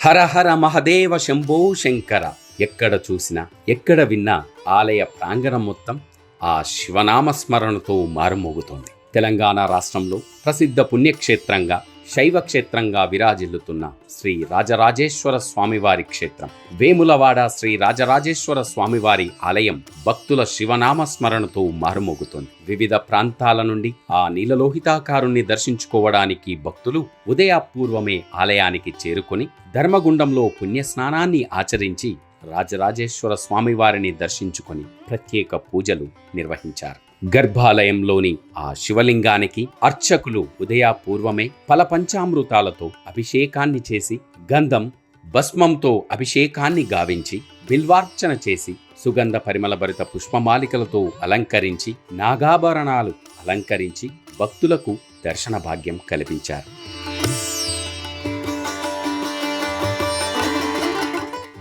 హర హర మహదేవ శంభో శంకర. ఎక్కడ చూసినా ఎక్కడ విన్నా ఆలయ ప్రాంగణం మొత్తం ఆ శివనామ స్మరణతో మారుమోగుతోంది. తెలంగాణ రాష్ట్రంలో ప్రసిద్ధ పుణ్యక్షేత్రంగా శైవ క్షేత్రంగా విరాజిల్లుతున్న శ్రీ రాజరాజేశ్వర స్వామివారి క్షేత్రం వేములవాడ శ్రీ రాజరాజేశ్వర స్వామివారి ఆలయం భక్తుల శివనామ స్మరణతో మారుమోగుతోంది. వివిధ ప్రాంతాల నుండి ఆ నీలలోహితాకారుణ్ణి దర్శించుకోవడానికి భక్తులు ఉదయపూర్వమే ఆలయానికి చేరుకొని ధర్మగుండంలో పుణ్యస్నానాన్ని ఆచరించి రాజరాజేశ్వర స్వామివారిని దర్శించుకొని ప్రత్యేక పూజలు నిర్వహించారు. గర్భాలయంలోని ఆ శివలింగానికి అర్చకులు ఉదయపూర్వమే ఫలపంచామృతాలతో అభిషేకాన్ని చేసి గంధం భస్మంతో అభిషేకాన్ని గావించి బిల్వార్చన చేసి సుగంధ పరిమళభరిత పుష్పమాలికలతో అలంకరించి నాగాభరణాలు అలంకరించి భక్తులకు దర్శన భాగ్యం కల్పించారు.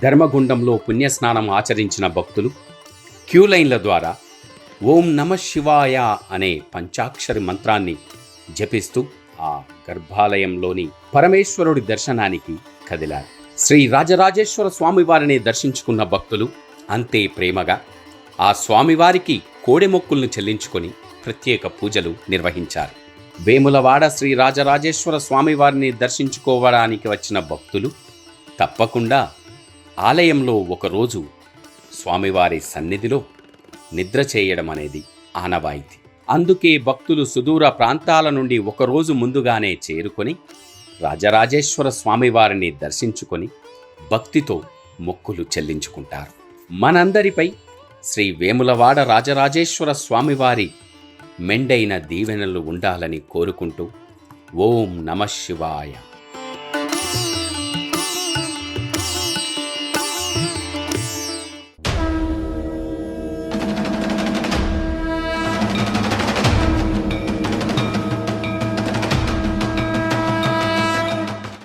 ధర్మగుండంలో పుణ్యస్నానం ఆచరించిన భక్తులు క్యూలైన్ల ద్వారా ఓం నమ శివాయ అనే పంచాక్షరి మంత్రాన్ని జపిస్తూ ఆ గర్భాలయంలోని పరమేశ్వరుడి దర్శనానికి కదిలారు. శ్రీ రాజరాజేశ్వర స్వామివారిని దర్శించుకున్న భక్తులు అంతే ప్రేమగా ఆ స్వామివారికి కోడె మొక్కులను చెల్లించుకొని ప్రత్యేక పూజలు నిర్వహించారు. వేములవాడ శ్రీ రాజరాజేశ్వర స్వామివారిని దర్శించుకోవడానికి వచ్చిన భక్తులు తప్పకుండా ఆలయంలో ఒకరోజు స్వామివారి సన్నిధిలో నిద్ర చేయడం అనేది ఆనవాయితీ. అందుకే భక్తులు సుదూర ప్రాంతాల నుండి ఒకరోజు ముందుగానే చేరుకొని రాజరాజేశ్వర స్వామివారిని దర్శించుకొని భక్తితో మొక్కులు చెల్లించుకుంటారు. మనందరిపై శ్రీ వేములవాడ రాజరాజేశ్వర స్వామివారి మెండైన దీవెనలు ఉండాలని కోరుకుంటూ ఓం నమ శివాయ.